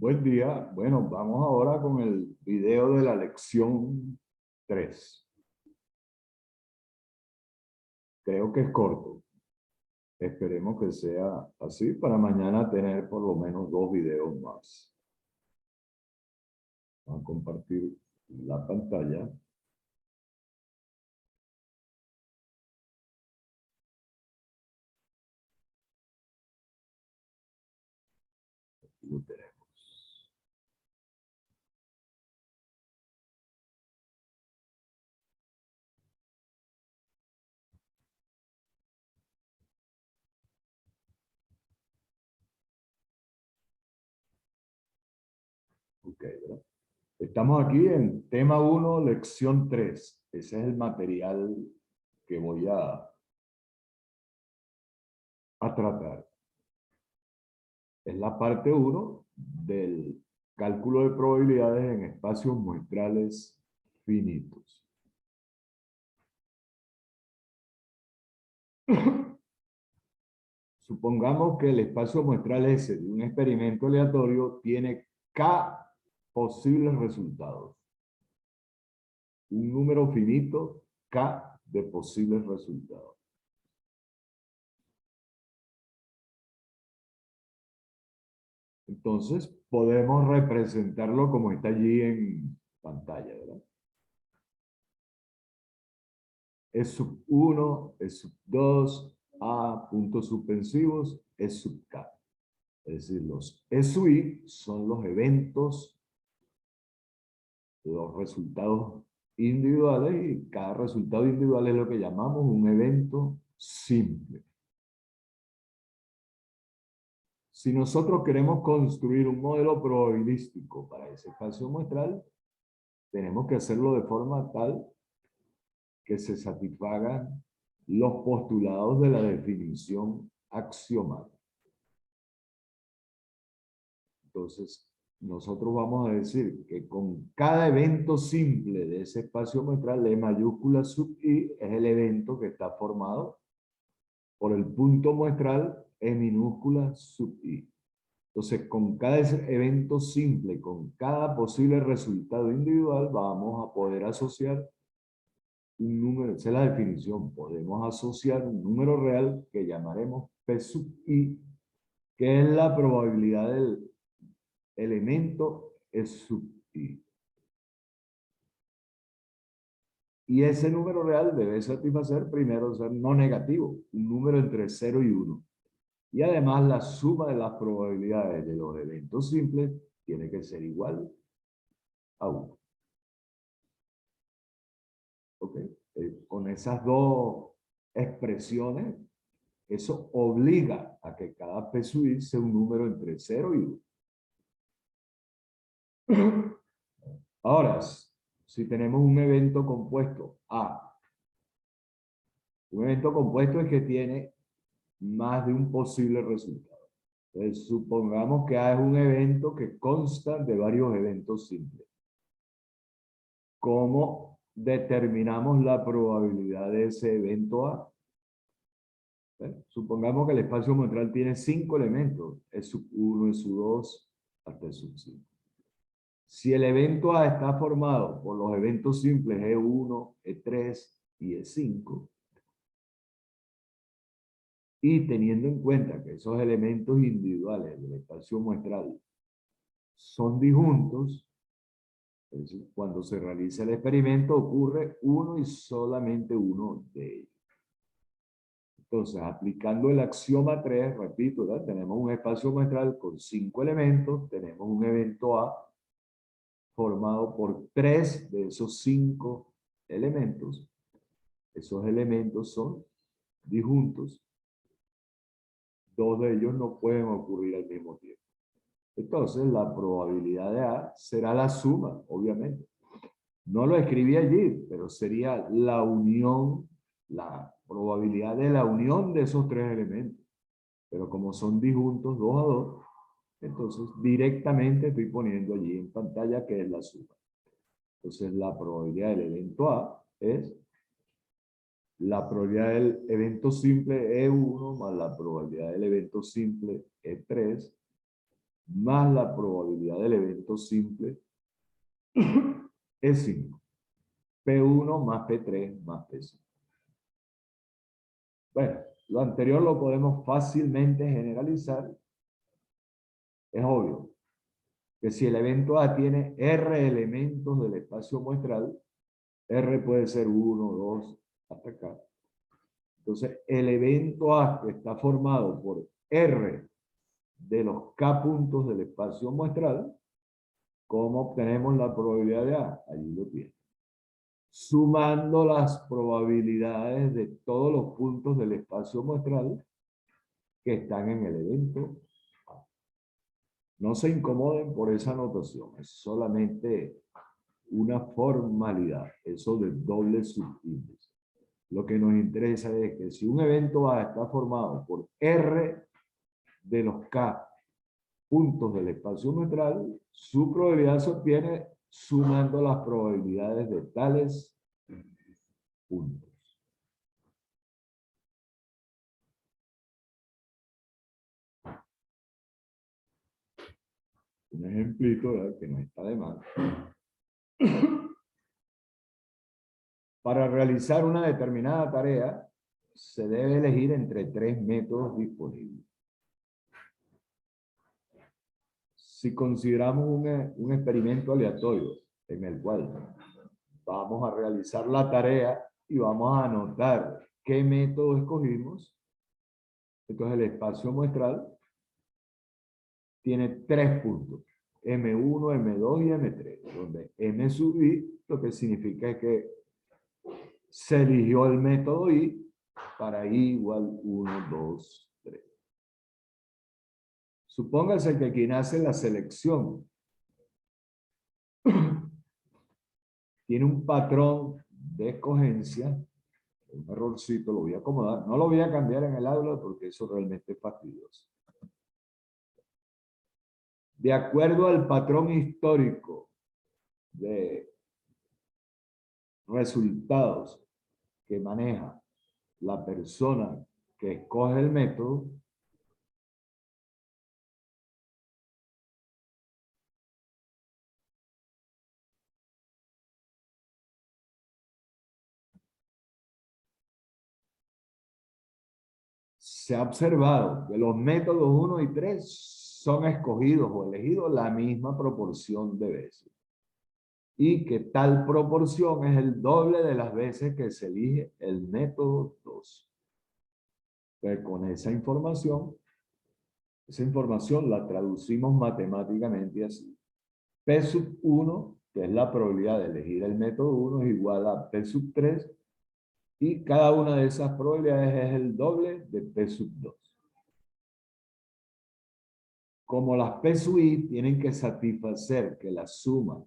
Buen día. Bueno, vamos ahora con el video de la lección 3. Creo que es corto. Esperemos que sea así para mañana tener por lo menos 2 videos más. Vamos a compartir la pantalla. Aquí lo tenemos. Ok, ¿verdad? Estamos aquí en tema 1, lección 3. Ese es el material que voy a tratar. Es la parte 1 del cálculo de probabilidades en espacios muestrales finitos. Supongamos que el espacio muestral S de un experimento aleatorio tiene K posibles resultados. Un número finito, K de posibles resultados. Entonces, podemos representarlo como está allí en pantalla, ¿verdad? E sub 1, E sub 2, A, puntos suspensivos, E sub K. Es decir, los E sub I son los eventos, los resultados individuales, y cada resultado individual es lo que llamamos un evento simple. Si nosotros queremos construir un modelo probabilístico para ese espacio muestral, tenemos que hacerlo de forma tal que se satisfagan los postulados de la definición axiomal. Entonces, nosotros vamos a decir que con cada evento simple de ese espacio muestral, E mayúscula sub I es el evento que está formado por el punto muestral E minúscula sub I. Entonces, con cada evento simple, con cada posible resultado individual, vamos a poder asociar un número, esa es la definición, podemos asociar un número real que llamaremos P sub I, que es la probabilidad del elemento E sub I. Y ese número real debe satisfacer primero ser no negativo, un número entre 0 y 1. Y además la suma de las probabilidades de los eventos simples tiene que ser igual a 1. ¿Ok? Con esas dos expresiones, eso obliga a que cada P sub I sea un número entre 0 y 1. Ahora, si tenemos un evento compuesto A, un evento compuesto es que tiene más de un posible resultado. Entonces, supongamos que A es un evento que consta de varios eventos simples. ¿Cómo determinamos la probabilidad de ese evento A? Supongamos que el espacio muestral tiene 5 elementos, E sub 1, E sub 2, hasta E sub 5. Si el evento A está formado por los eventos simples E1, E3 y E5, y teniendo en cuenta que esos elementos individuales del espacio muestral son disjuntos, es decir, cuando se realiza el experimento ocurre uno y solamente uno de ellos. Entonces, aplicando el axioma 3, repito, ¿verdad? Tenemos un espacio muestral con 5 elementos, tenemos un evento A formado por 3 de esos 5 elementos. Esos elementos son disjuntos. 2 de ellos no pueden ocurrir al mismo tiempo. Entonces, la probabilidad de A será la suma, obviamente. No lo escribí allí, pero sería la unión, la probabilidad de la unión de esos 3 elementos. Pero como son disjuntos 2 a 2, entonces directamente estoy poniendo allí en pantalla que es la suma. Entonces, la probabilidad del evento A es la probabilidad del evento simple E1 más la probabilidad del evento simple E3 más la probabilidad del evento simple es 5. P1 más P3 más P5. Bueno, lo anterior lo podemos fácilmente generalizar. Es obvio que si el evento A tiene R elementos del espacio muestral, R puede ser 1, 2, hasta acá. Entonces, el evento A que está formado por R de los K puntos del espacio muestral, ¿cómo obtenemos la probabilidad de A? Allí lo tiene. Sumando las probabilidades de todos los puntos del espacio muestral que están en el evento A. No se incomoden por esa notación, es solamente una formalidad, eso del doble subíndice. Lo que nos interesa es que si un evento A está formado por R de los K puntos del espacio muestral, su probabilidad se obtiene sumando las probabilidades de tales puntos. Un ejemplito, ¿verdad?, que no está de más. Para realizar una determinada tarea, se debe elegir entre 3 métodos disponibles. Si consideramos un experimento aleatorio en el cual vamos a realizar la tarea y vamos a anotar qué método escogimos, entonces el espacio muestral tiene 3 puntos, M1, M2 y M3, donde M sub I lo que significa es que se eligió el método I para I igual 1, 2, 3. Supóngase que quien hace la selección tiene un patrón de escogencia, un errorcito, lo voy a acomodar, no lo voy a cambiar en el aula porque eso realmente es fastidioso. De acuerdo al patrón histórico de resultados que maneja la persona que escoge el método, se ha observado que los métodos 1 y 3 son escogidos o elegidos la misma proporción de veces. Y que tal proporción es el doble de las veces que se elige el método 2. Entonces, con esa información la traducimos matemáticamente así. P sub 1, que es la probabilidad de elegir el método 1, es igual a P sub 3, y cada una de esas probabilidades es el doble de P sub 2. Como las P sub I tienen que satisfacer que la suma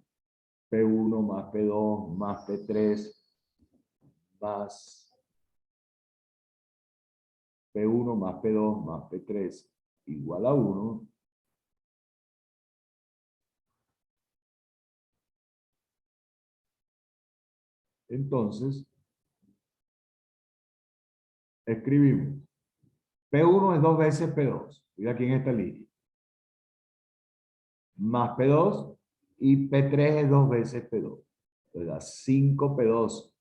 P1 más P2 más P3 más P1 más P2 más P3 igual a 1, entonces escribimos P1 es 2 veces P2, estoy aquí en esta línea, más P2 y P3 es 2 veces P2, entonces da 5P2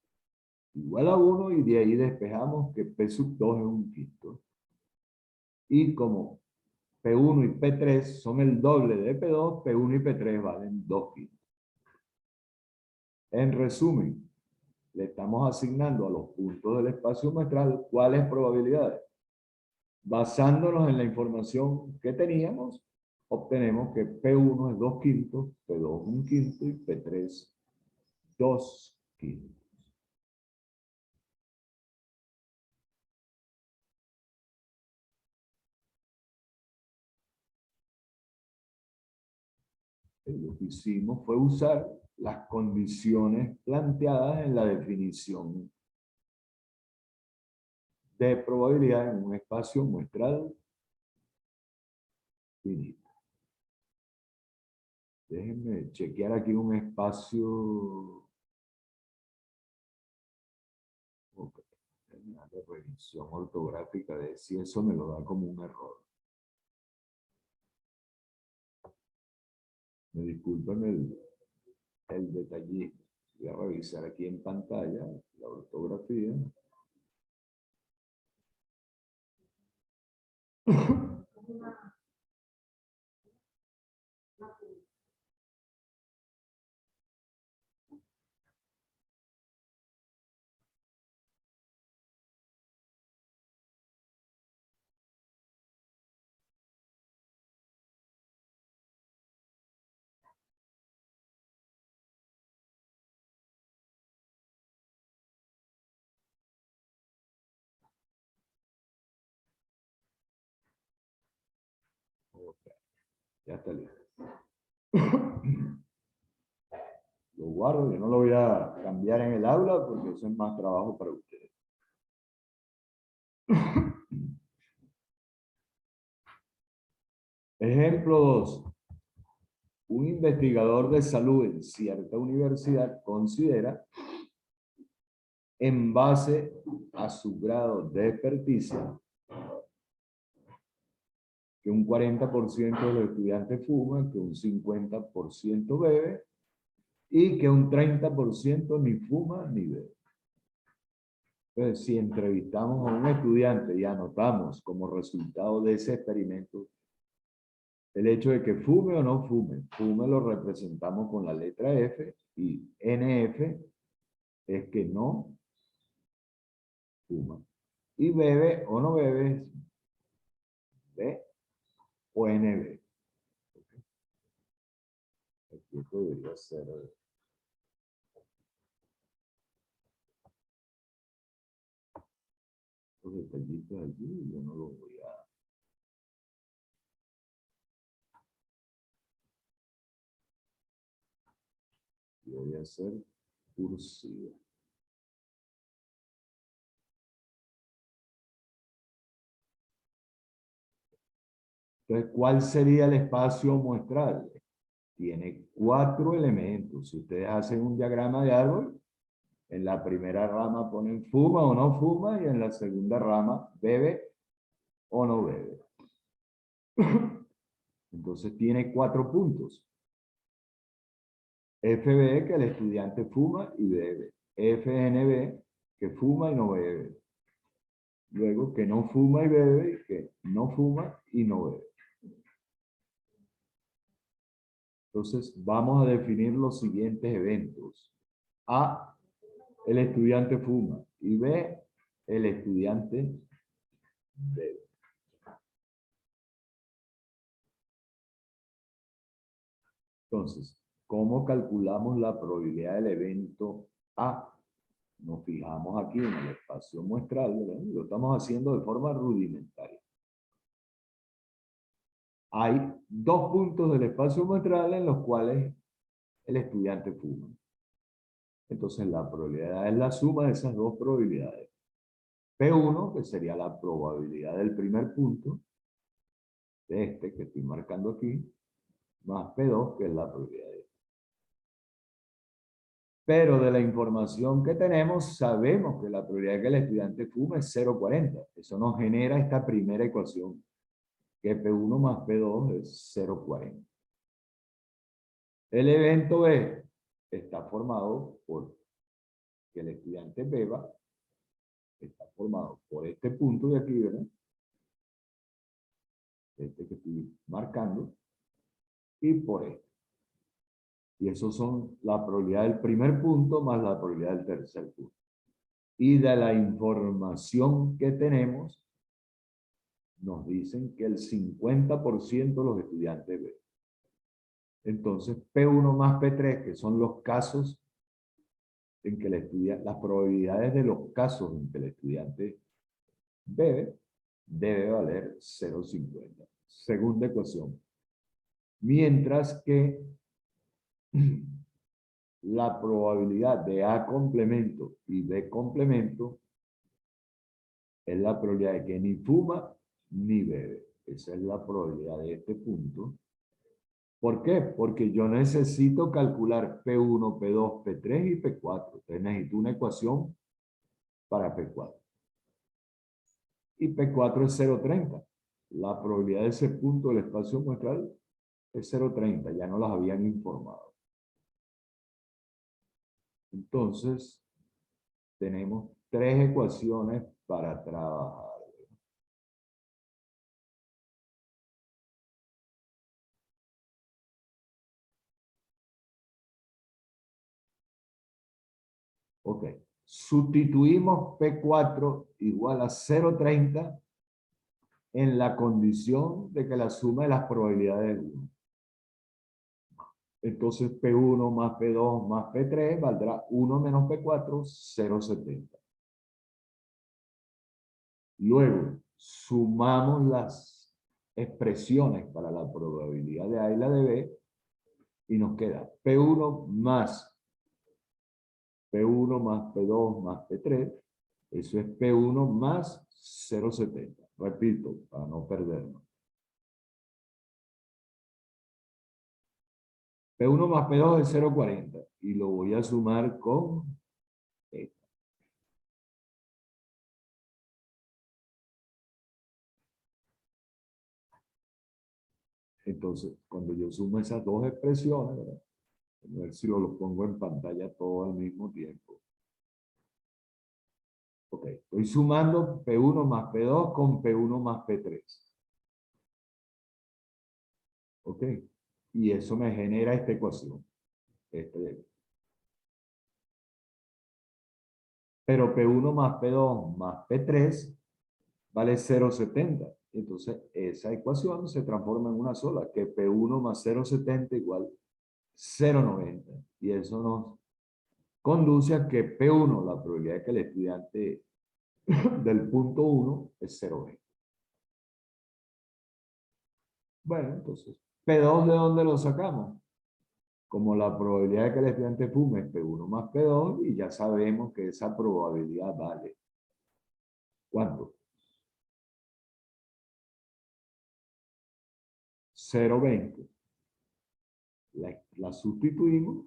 igual a 1 y de ahí despejamos que P sub 2 es un quinto. Y como P1 y P3 son el doble de P2, P1 y P3 valen 2 quintos. En resumen, le estamos asignando a los puntos del espacio muestral cuáles probabilidades. Basándonos en la información que teníamos, obtenemos que P1 es 2 quintos, P2 es 1 quinto y P3 2 quintos. Lo que hicimos fue usar las condiciones planteadas en la definición de probabilidad en un espacio muestral finito. Déjenme chequear aquí un espacio. Okay. Terminar de revisión ortográfica de si eso me lo da como un error. Me disculpen el detallito. Voy a revisar aquí en pantalla la ortografía. Okay, ya está listo. Lo guardo, yo no lo voy a cambiar en el aula porque eso es más trabajo para ustedes. Ejemplo 2. Un investigador de salud en cierta universidad considera, en base a su grado de experticia, que un 40% de los estudiantes fuman, que un 50% bebe y que un 30% ni fuma ni bebe. Entonces, si entrevistamos a un estudiante y anotamos como resultado de ese experimento el hecho de que fume o no fume, fume lo representamos con la letra F y NF es que no fuma. Y bebe o no bebe es B o NB. Aquí esto debería ser los detallitos allí, yo no lo voy a... Yo voy a hacer cursiva. Entonces, ¿cuál sería el espacio muestral? Tiene 4 elementos. Si ustedes hacen un diagrama de árbol, en la primera rama ponen fuma o no fuma y en la segunda rama bebe o no bebe. Entonces tiene 4 puntos. FB, que el estudiante fuma y bebe. FNB, que fuma y no bebe. Luego, que no fuma y bebe, que no fuma y no bebe. Entonces, vamos a definir los siguientes eventos. A, el estudiante fuma. Y B, el estudiante bebe. Entonces, ¿cómo calculamos la probabilidad del evento A? Nos fijamos aquí en el espacio muestral, ¿verdad? Lo estamos haciendo de forma rudimentaria. Hay 2 puntos del espacio muestral en los cuales el estudiante fuma. Entonces, la probabilidad es la suma de esas 2 probabilidades. P1, que sería la probabilidad del primer punto, de este que estoy marcando aquí, más P2, que es la probabilidad de este. Pero de la información que tenemos, sabemos que la probabilidad de que el estudiante fume es 0,40. Eso nos genera esta primera ecuación, que P1 más P2 es 0,40. El evento B está formado por que el estudiante beba, está formado por este punto de aquí, ¿verdad? Este que estoy marcando, y por este. Y esos son la probabilidad del primer punto más la probabilidad del tercer punto. Y de la información que tenemos, nos dicen que el 50% de los estudiantes beben. Entonces, P1 más P3, que son los casos en que el estudiante, las probabilidades de los casos en que el estudiante bebe, debe valer 0,50. Segunda ecuación. Mientras que la probabilidad de A complemento y B complemento es la probabilidad de que ni fuma ni bebe. Esa es la probabilidad de este punto. ¿Por qué? Porque yo necesito calcular P1, P2, P3 y P4. Entonces necesito una ecuación para P4. Y P4 es 0,30. La probabilidad de ese punto del espacio muestral es 0,30, ya no las habían informado. Entonces, tenemos tres ecuaciones para trabajar. Ok. Sustituimos P4 igual a 0,30 en la condición de que la suma de las probabilidades es 1. Entonces P1 más P2 más P3 valdrá 1 menos P4, 0,70. Luego, sumamos las expresiones para la probabilidad de A y la de B y nos queda P1 más P2 más P3. Eso es P1 más 0,70. Repito, para no perdernos. P1 más P2 es 0,40 y lo voy a sumar con esta. Entonces, cuando yo sumo esas dos expresiones, ¿verdad? A ver si lo pongo en pantalla todo al mismo tiempo. Ok, estoy sumando P1 más P2 con P1 más P3. Ok, y eso me genera esta ecuación. Pero P1 más P2 más P3 vale 0,70. Entonces, esa ecuación se transforma en una sola, que P1 más 0,70 igual 0,90. Y eso nos conduce a que P1, la probabilidad de que el estudiante del punto 1 es 0,20. Bueno, entonces, P2, ¿de dónde lo sacamos? Como la probabilidad de que el estudiante fume es P1 más P2, y ya sabemos que esa probabilidad vale. ¿Cuánto? 0,20. La sustituimos,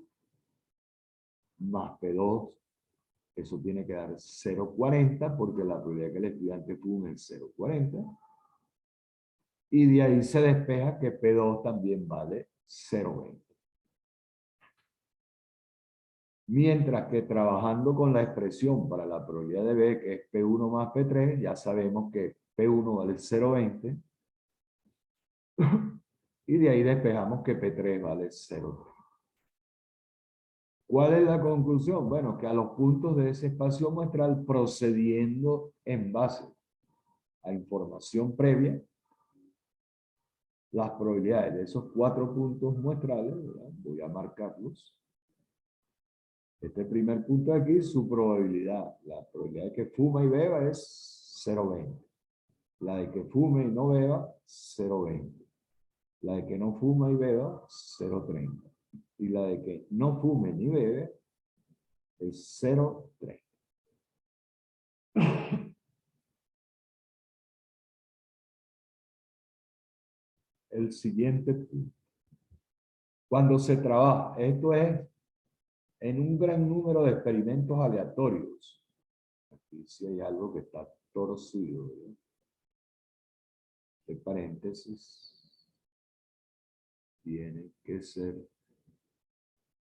más P2, eso tiene que dar 0,40, porque la probabilidad de que el estudiante fume es 0,40. Y de ahí se despeja que P2 también vale 0,20. Mientras que trabajando con la expresión para la probabilidad de B, que es P1 más P3, ya sabemos que P1 vale 0,20. Y de ahí despejamos que P3 vale 0,3. ¿Cuál es la conclusión? Bueno, que a los puntos de ese espacio muestral, procediendo en base a información previa, las probabilidades de esos 4 puntos muestrales, ¿verdad? Voy a marcarlos. Este primer punto de aquí, su probabilidad, la probabilidad de que fuma y beba es 0,20. La de que fume y no beba, 0,20. La de que no fuma y beba, 0,30. Y la de que no fume ni bebe, es 0,30. El siguiente punto. Cuando se trabaja, esto es en un gran número de experimentos aleatorios. Aquí sí hay algo que está torcido, ¿verdad? De paréntesis tiene que ser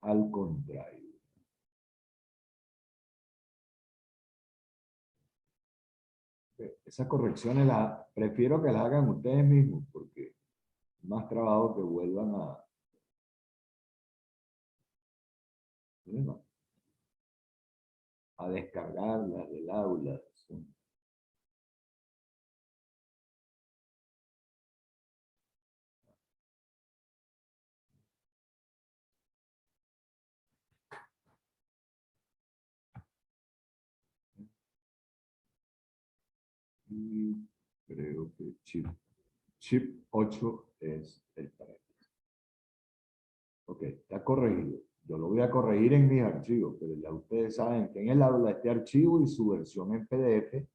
al contrario. Esas correcciones prefiero que las hagan ustedes mismos, porque es más trabajo que vuelvan a descargarlas del aula. Y creo que chip 8 es el paréntesis. Ok, está corregido. Yo lo voy a corregir en mis archivos, pero ya ustedes saben que en el aula este archivo y su versión en PDF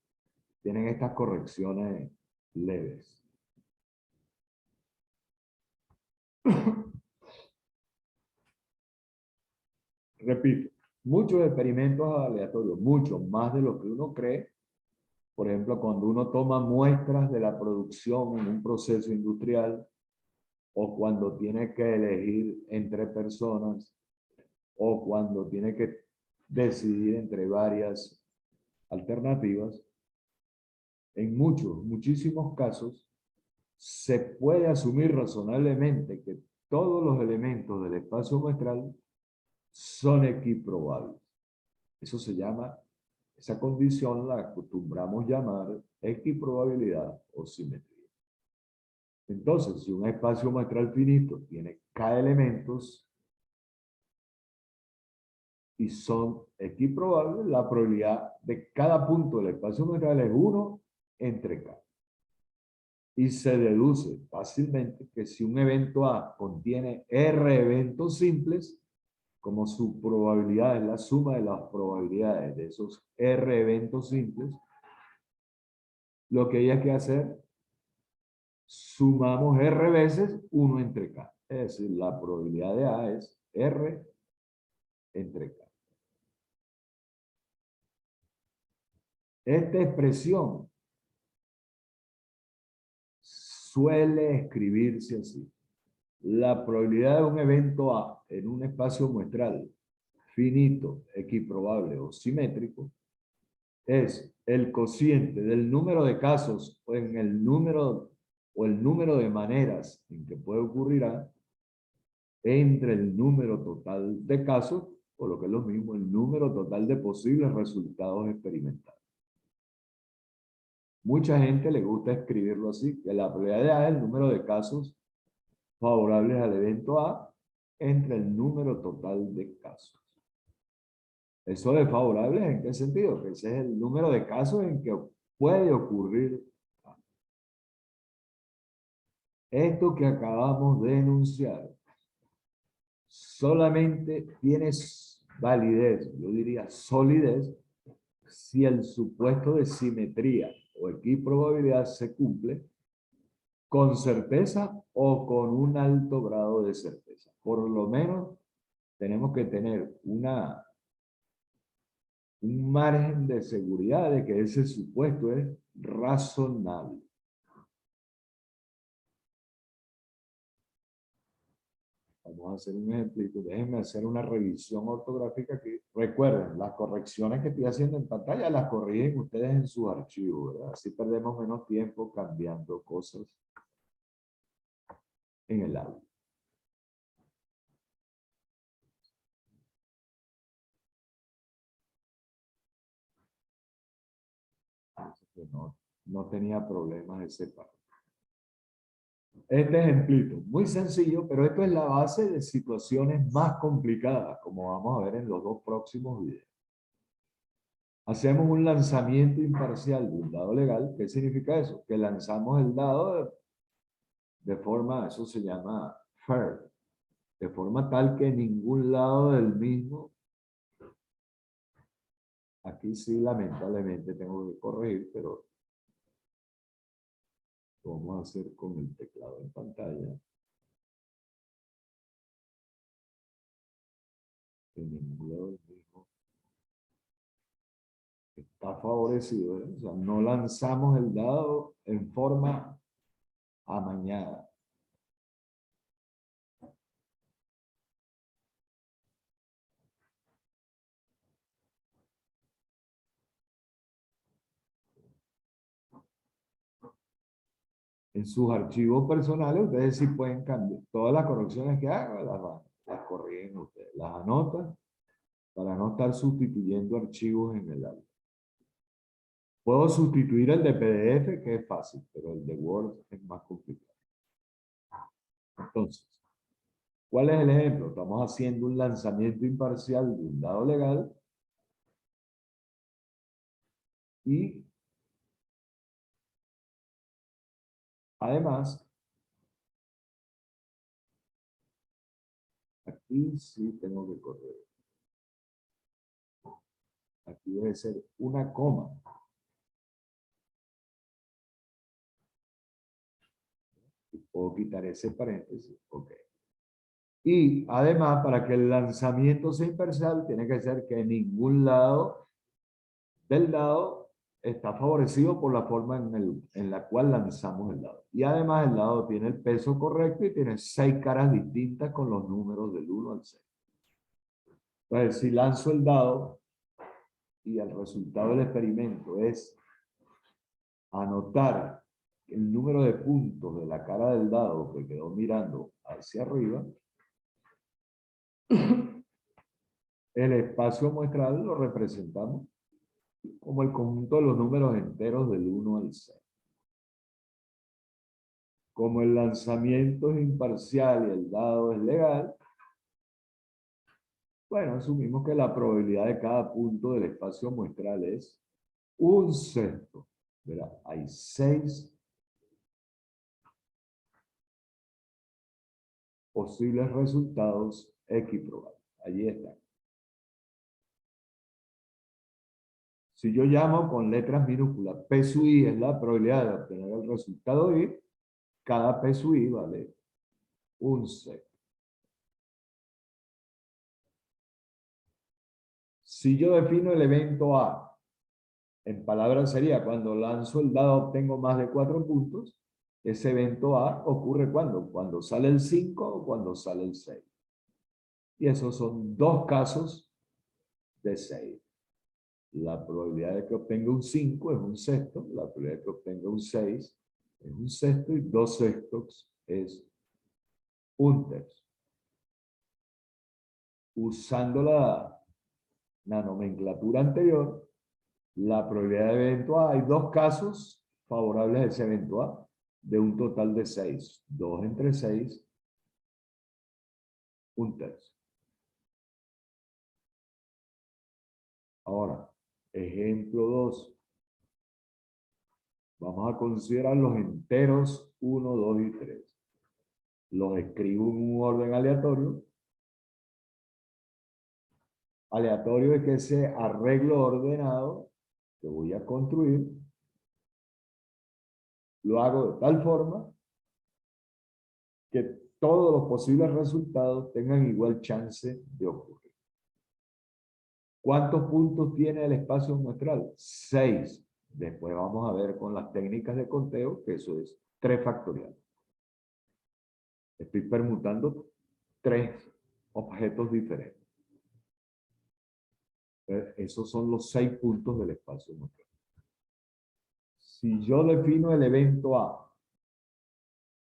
tienen estas correcciones leves. Repito, muchos experimentos aleatorios, muchos más de lo que uno cree. Por ejemplo, cuando uno toma muestras de la producción en un proceso industrial, o cuando tiene que elegir entre personas, o cuando tiene que decidir entre varias alternativas, en muchísimos casos, se puede asumir razonablemente que todos los elementos del espacio muestral son equiprobables. Eso se llama, esa condición la acostumbramos llamar equiprobabilidad o simetría. Entonces, si un espacio muestral finito tiene k elementos y son equiprobables, la probabilidad de cada punto del espacio muestral es 1 entre k. Y se deduce fácilmente que si un evento A contiene R eventos simples, como su probabilidad es la suma de las probabilidades de esos R eventos simples, lo que hay que hacer, sumamos R veces 1 entre K. Es decir, la probabilidad de A es R entre K. Esta expresión suele escribirse así. La probabilidad de un evento A en un espacio muestral finito, equiprobable o simétrico es el cociente del número de casos o en el número de maneras en que puede ocurrir A entre el número total de casos, o lo que es lo mismo, el número total de posibles resultados experimentados. Mucha gente le gusta escribirlo así, que la probabilidad de A es el número de casos favorables al evento A entre el número total de casos. ¿Eso de favorables en qué sentido? Que ese es el número de casos en que puede ocurrir A. Esto que acabamos de enunciar solamente tiene validez, yo diría solidez, si el supuesto de simetría o equiprobabilidad se cumple con certeza o con un alto grado de certeza. Por lo menos tenemos que tener un margen de seguridad de que ese supuesto es razonable. Vamos a hacer un ejemplito. Déjenme hacer una revisión ortográfica aquí. Recuerden, las correcciones que estoy haciendo en pantalla las corrigen ustedes en sus archivos, ¿verdad? Así perdemos menos tiempo cambiando cosas en el aula. No tenía problemas ese párrafo. Este ejemplito, muy sencillo, pero esto es la base de situaciones más complicadas, como vamos a ver en los dos próximos videos. Hacemos un lanzamiento imparcial de un dado legal. ¿Qué significa eso? Que lanzamos el dado de forma, eso se llama fair, de forma tal que ningún lado del mismo, aquí sí lamentablemente tengo que corregir, pero lo vamos a hacer con el teclado en pantalla. Que ningún lado del mismo está favorecido, ¿eh? O sea, no lanzamos el dado en forma amañada. En sus archivos personales, ustedes sí pueden cambiar. Todas las correcciones que hagan, las corrigen ustedes. Las anotan para no estar sustituyendo archivos en el aula. Puedo sustituir el de PDF, que es fácil, pero el de Word es más complicado. Entonces, ¿cuál es el ejemplo? Estamos haciendo un lanzamiento imparcial de un dado legal y además, aquí sí tengo que correr. Aquí debe ser una coma. Puedo quitar ese paréntesis. Ok. Y además, para que el lanzamiento sea imparcial, tiene que ser que ningún lado del dado está favorecido por la forma en la cual lanzamos el dado. Y además el dado tiene el peso correcto y tiene 6 caras distintas con los números del 1 al 6. Entonces, si lanzo el dado y el resultado del experimento es anotar el número de puntos de la cara del dado que quedó mirando hacia arriba, el espacio muestral lo representamos como el conjunto de los números enteros del 1 al 6. Como el lanzamiento es imparcial y el dado es legal, bueno, asumimos que la probabilidad de cada punto del espacio muestral es 1/6. ¿Verdad? Hay 6 posibles resultados equiprobables. Allí está. Si yo llamo con letras minúsculas, P sub I es la probabilidad de obtener el resultado I, cada P sub I vale 1/6. Si yo defino el evento A, en palabras sería cuando lanzo el dado obtengo más de 4 puntos, ese evento A ocurre cuando sale el 5 o cuando sale el 6. Y esos son 2 casos de 6. La probabilidad de que obtenga un 5 es 1/6, la probabilidad de que obtenga un 6 es 1/6 y 2/6 es 1/3. Usando la nomenclatura anterior, la probabilidad de evento A, hay 2 casos favorables a ese evento A, de un total de 6. 2 entre 6, 1/3. Ahora, ejemplo 2. Vamos a considerar los enteros 1, 2 y 3. Los escribo en un orden aleatorio. Aleatorio es que ese arreglo ordenado que voy a construir, lo hago de tal forma que todos los posibles resultados tengan igual chance de ocurrir. ¿Cuántos puntos tiene el espacio muestral? 6. Después vamos a ver con las técnicas de conteo que eso es 3 factorial. Estoy permutando 3 objetos diferentes. Esos son los 6 puntos del espacio muestral. Si yo defino el evento A,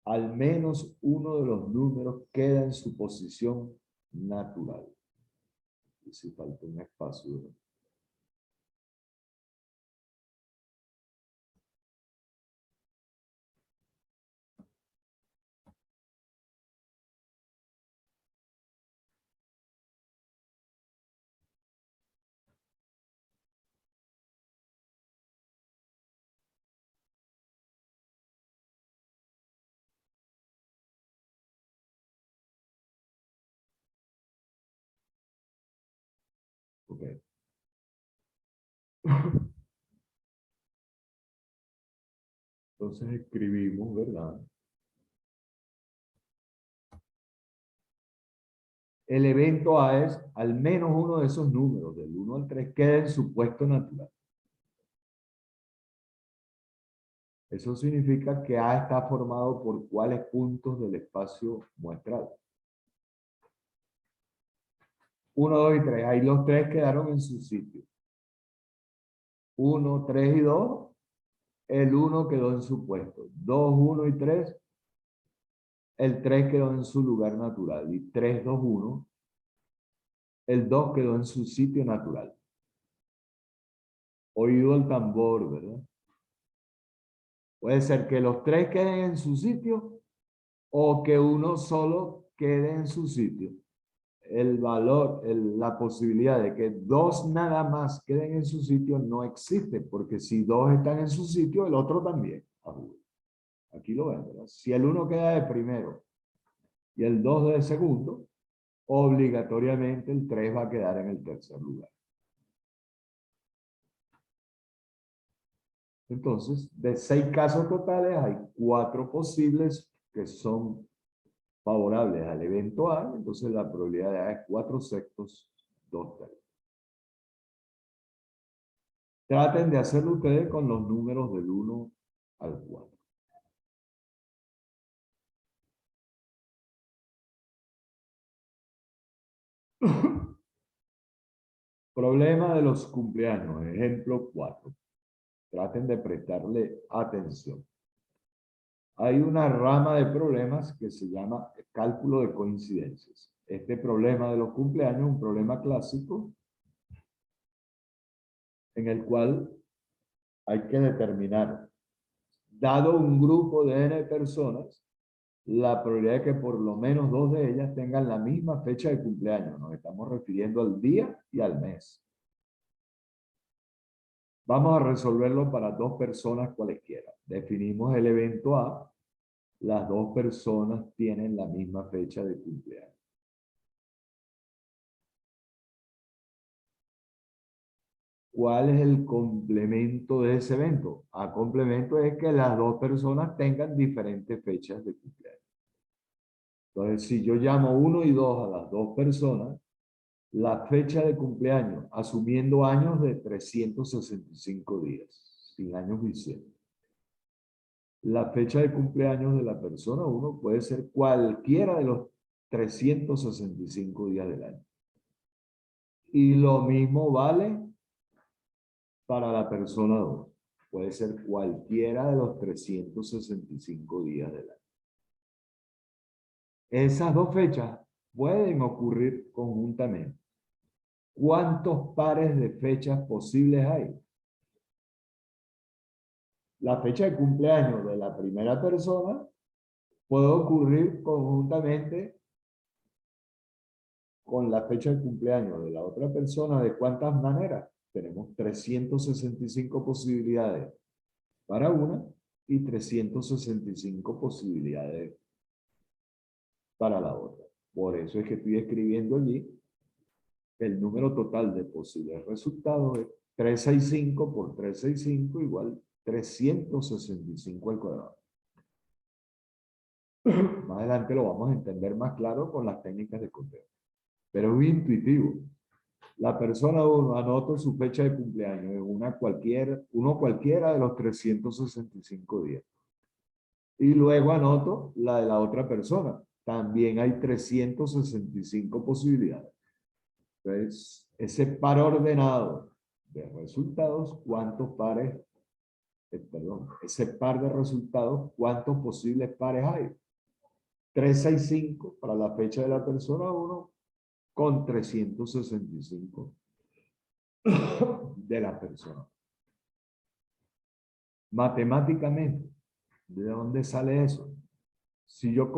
al menos uno de los números queda en su posición natural. Y si falta un espacio, ¿no? Okay. Entonces escribimos, ¿verdad? El evento A es al menos uno de esos números, del 1 al 3, queda en su puesto natural. Eso significa que A está formado por cuáles puntos del espacio muestral. 1, 2 y 3. Ahí los 3 quedaron en su sitio. 1, 3 y 2. El 1 quedó en su puesto. 2, 1 y 3. El 3 quedó en su lugar natural. Y 3, 2, 1. El 2 quedó en su sitio natural. Oído el tambor, ¿verdad? Puede ser que los 3 queden en su sitio o que uno solo quede en su sitio. El valor, la posibilidad de que 2 nada más queden en su sitio no existe, porque si 2 están en su sitio, el otro también. Aquí lo ven, ¿verdad? Si el 1 queda de primero y el 2 de segundo, obligatoriamente el 3 va a quedar en el tercer lugar. Entonces, de 6 casos totales, hay 4 posibles que son favorables al evento A, entonces la probabilidad de A es 4/6, 2/3. Traten de hacerlo ustedes con los números del 1 al 4. Problema de los cumpleaños, ejemplo 4. Traten de prestarle atención. Hay una rama de problemas que se llama cálculo de coincidencias. Este problema de los cumpleaños es un problema clásico en el cual hay que determinar, dado un grupo de n personas, la probabilidad de que por lo menos 2 de ellas tengan la misma fecha de cumpleaños. Nos estamos refiriendo al día y al mes. Vamos a resolverlo para 2 personas cualesquiera. Definimos el evento A. Las 2 personas tienen la misma fecha de cumpleaños. ¿Cuál es el complemento de ese evento? El complemento es que las 2 personas tengan diferentes fechas de cumpleaños. Entonces, si yo llamo 1 y 2 a las 2 personas, la fecha de cumpleaños, asumiendo años de 365 días, sin años bisietos. La fecha de cumpleaños de la persona 1 puede ser cualquiera de los 365 días del año. Y lo mismo vale para la persona 2. Puede ser cualquiera de los 365 días del año. Esas 2 fechas pueden ocurrir conjuntamente. ¿Cuántos pares de fechas posibles hay? La fecha de cumpleaños de la primera persona puede ocurrir conjuntamente con la fecha de cumpleaños de la otra persona. ¿De cuántas maneras? Tenemos 365 posibilidades para una y 365 posibilidades para la otra. Por eso es que estoy escribiendo allí el número total de posibles resultados es 365 por 365 igual 365 al cuadrado. Más adelante lo vamos a entender más claro con las técnicas de conteo. Pero es intuitivo. La persona 1 anota su fecha de cumpleaños en uno cualquiera de los 365 días. Y luego anoto la de la otra persona. También hay 365 posibilidades. Entonces, ese par ordenado de resultados, ese par de resultados, ¿cuántos posibles pares hay? 365 para la fecha de la persona 1 con 365 de la persona. Matemáticamente, ¿de dónde sale eso? Si yo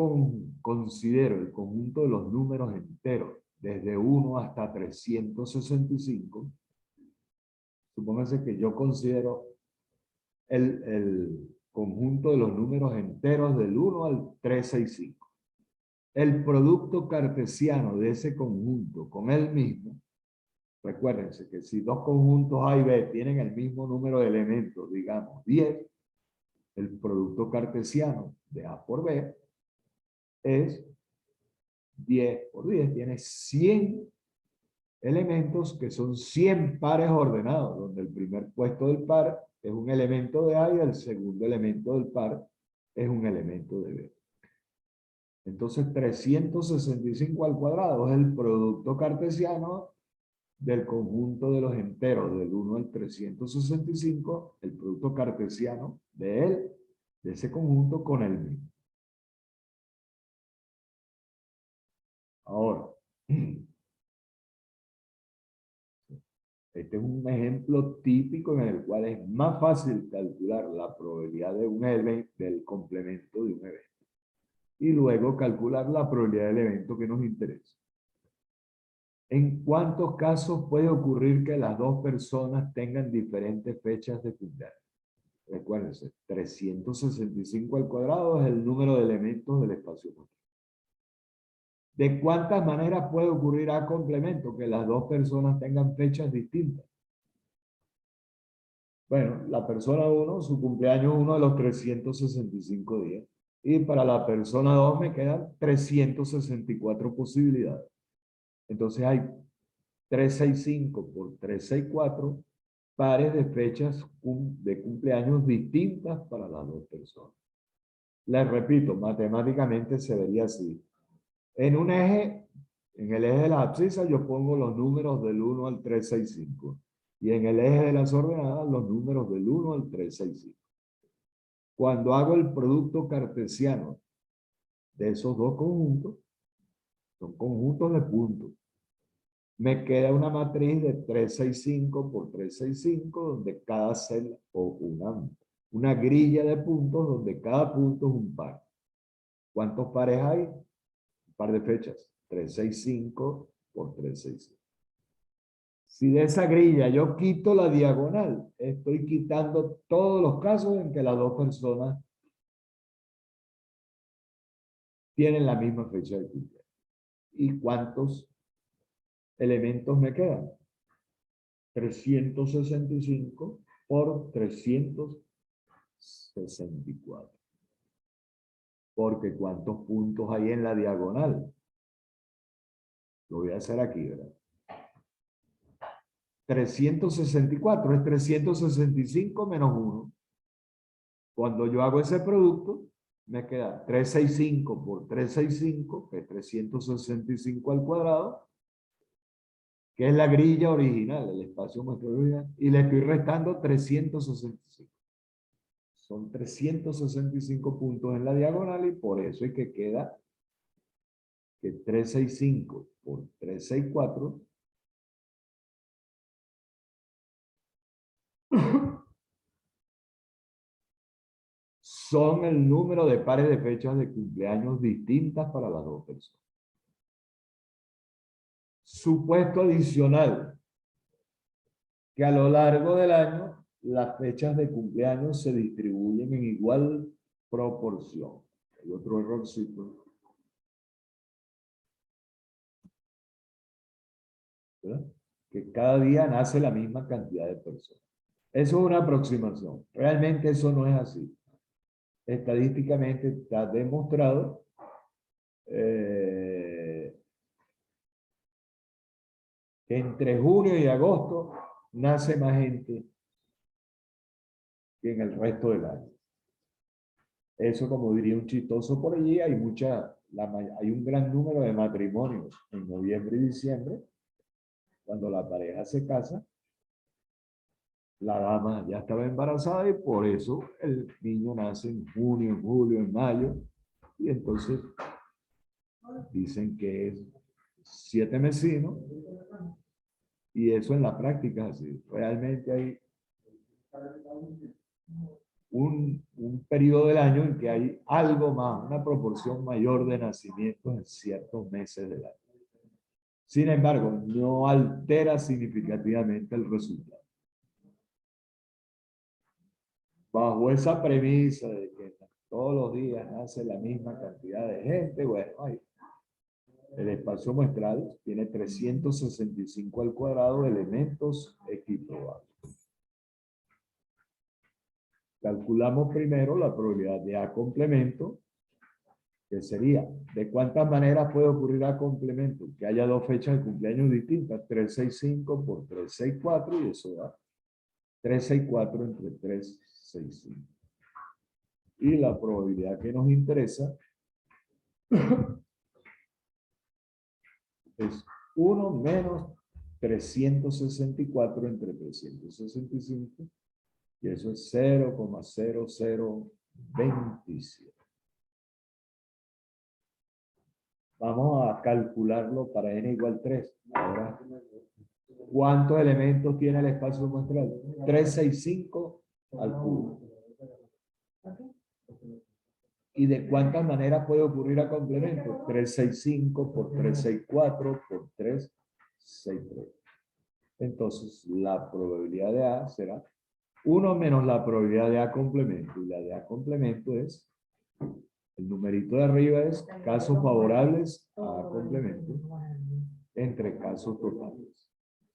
considero el conjunto de los números enteros desde 1 hasta 365, supóngase que yo considero el conjunto de los números enteros del 1 al 365. El producto cartesiano de ese conjunto con él mismo, recuérdense que si 2 conjuntos A y B tienen el mismo número de elementos, digamos 10, el producto cartesiano de A por B es 10 por 10, tiene 100 elementos que son 100 pares ordenados, donde el primer puesto del par es un elemento de A y el segundo elemento del par es un elemento de B. Entonces 365 al cuadrado es el producto cartesiano del conjunto de los enteros del 1 al 365, el producto cartesiano de él, de ese conjunto con el mismo. Ahora, este es un ejemplo típico en el cual es más fácil calcular la probabilidad de un evento, del complemento de un evento. Y luego calcular la probabilidad del evento que nos interesa. ¿En cuántos casos puede ocurrir que las 2 personas tengan diferentes fechas de cumpleaños? Recuérdense, 365 al cuadrado es el número de elementos del espacio completo. ¿De cuántas maneras puede ocurrir a complemento que las 2 personas tengan fechas distintas? Bueno, la persona 1, su cumpleaños es uno de los 365 días. Y para la persona 2 me quedan 364 posibilidades. Entonces hay 365 por 364 pares de fechas de cumpleaños distintas para las dos personas. Les repito, matemáticamente se vería así. En un eje, en el eje de las abscisas, yo pongo los números del 1 al 365. Y en el eje de las ordenadas, los números del 1 al 365. Cuando hago el producto cartesiano de esos dos conjuntos, son conjuntos de puntos, me queda una matriz de 365 por 365, donde cada celda, o una grilla de puntos, donde cada punto es un par. ¿Cuántos pares hay? Un par de fechas. 365 por 365. Si de esa grilla yo quito la diagonal, estoy quitando todos los casos en que las dos personas tienen la misma fecha de cumpleaños. ¿Y cuántos elementos me quedan? 365 por 364. Porque ¿cuántos puntos hay en la diagonal? Lo voy a hacer aquí, ¿verdad? 364 es 365 menos 1. Cuando yo hago ese producto, me queda 365 por 365, que es 365 al cuadrado, que es la grilla original, el espacio muestreo original, y le estoy restando 365. Son 365 puntos en la diagonal y por eso es que queda que 365 por 364 son el número de pares de fechas de cumpleaños distintas para las dos personas. Supuesto adicional, que a lo largo del año las fechas de cumpleaños se distribuyen en igual proporción. Hay otro errorcito, ¿verdad? Que cada día nace la misma cantidad de personas. Eso es una aproximación. Realmente eso no es así. Estadísticamente está demostrado que entre junio y agosto nace más gente que en el resto del año. Eso, como diría un chistoso por allí, hay un gran número de matrimonios en noviembre y diciembre, cuando la pareja se casa, la dama ya estaba embarazada y por eso el niño nace en junio, en julio, en mayo, y entonces dicen que es 7 mesinos, y eso en la práctica es así. Realmente hay un periodo del año en que hay algo más, una proporción mayor de nacimientos en ciertos meses del año. Sin embargo, no altera significativamente el resultado. Bajo esa premisa de que todos los días nace la misma cantidad de gente, bueno, el espacio muestral tiene 365 al cuadrado de elementos equiprobables. Calculamos primero la probabilidad de A complemento, que sería, ¿de cuántas maneras puede ocurrir A complemento? Que haya dos fechas de cumpleaños distintas, 365 por 364, y eso da 364 entre 365. Y la probabilidad que nos interesa es 1 menos 364 entre 365, y eso es 0,0027. Vamos a calcularlo para n igual 3. Ahora, ¿cuántos elementos tiene el espacio muestral? 365 al cubo. ¿Y de cuántas maneras puede ocurrir a complemento? 365 por 364 por 363. Entonces, la probabilidad de A será 1 menos la probabilidad de A complemento. Y la de A complemento es, el numerito de arriba es casos favorables a A complemento entre casos totales.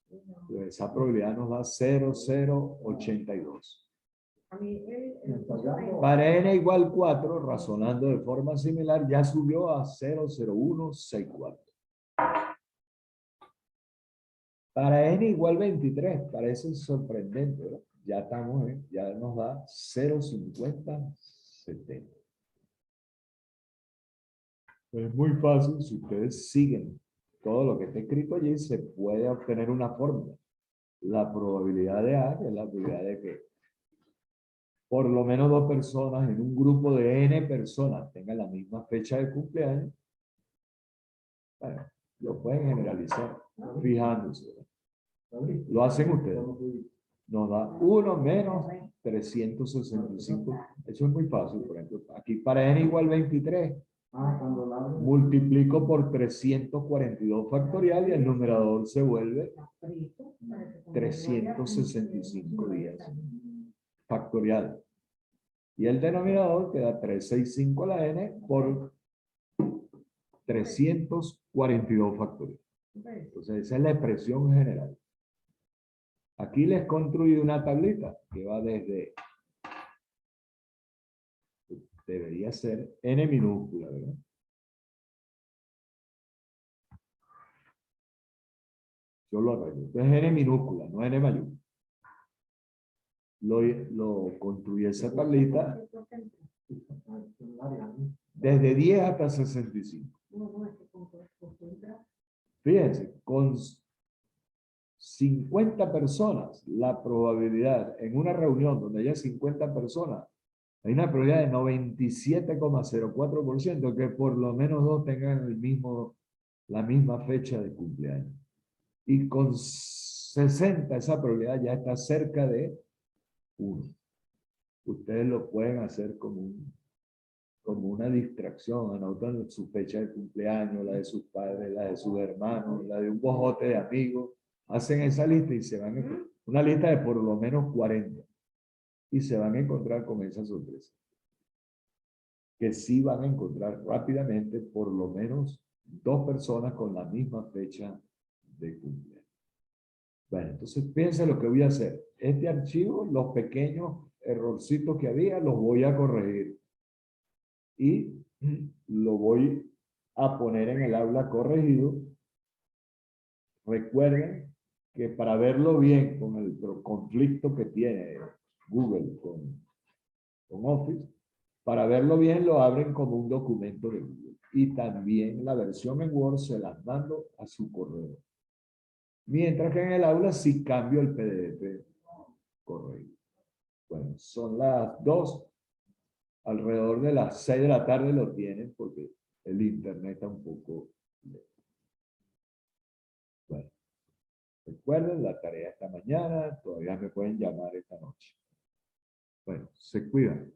Entonces, esa probabilidad nos da 0,082. Para n igual 4, razonando de forma similar, ya subió a 0,0164. Para n igual 23, parece sorprendente, ¿verdad? Ya estamos, ya nos da 0,5070. Es muy fácil, si ustedes siguen todo lo que está escrito allí, se puede obtener una fórmula. La probabilidad de A, que es la probabilidad de que por lo menos dos personas en un grupo de n personas tengan la misma fecha de cumpleaños. Bueno, lo pueden generalizar fijándose. Lo hacen ustedes. Nos da 1 menos 365. Eso es muy fácil, por ejemplo. Aquí para n igual 23, multiplico por 342 factorial y el numerador se vuelve 365 días factorial. Y el denominador queda 365 a la n por 342 factorial. Entonces esa es la expresión general. Aquí les construí una tablita que va desde, debería ser n minúscula, ¿verdad? Yo lo arreglo. Entonces n minúscula, no n mayúscula. Lo construí esa tablita desde 10 hasta 65. Fíjense, con 50 personas, la probabilidad en una reunión donde haya 50 personas, hay una probabilidad de 97,04% que por lo menos dos tengan la misma fecha de cumpleaños. Y con 60 esa probabilidad ya está cerca de 1. Ustedes lo pueden hacer como una distracción, anotando su fecha de cumpleaños, la de sus padres, la de sus hermanos, la de un bojote de amigos. Hacen esa lista y se van a una lista de por lo menos 40. Y se van a encontrar con esa sorpresa. Que sí van a encontrar rápidamente por lo menos dos personas con la misma fecha de cumpleaños. Bueno, entonces piensa lo que voy a hacer. Este archivo, los pequeños errorcitos que había, los voy a corregir. Y lo voy a poner en el aula corregido. Recuerden que para verlo bien con el conflicto que tiene Google con Office, para verlo bien lo abren como un documento de Google. Y también la versión en Word se las mando a su correo. Mientras que en el aula sí cambio el PDF corregido. Bueno, son las 2. Alrededor de las 6 de la tarde lo tienen porque el internet está un poco lento. Bueno, recuerden la tarea esta mañana, todavía me pueden llamar esta noche. Bueno, se cuidan.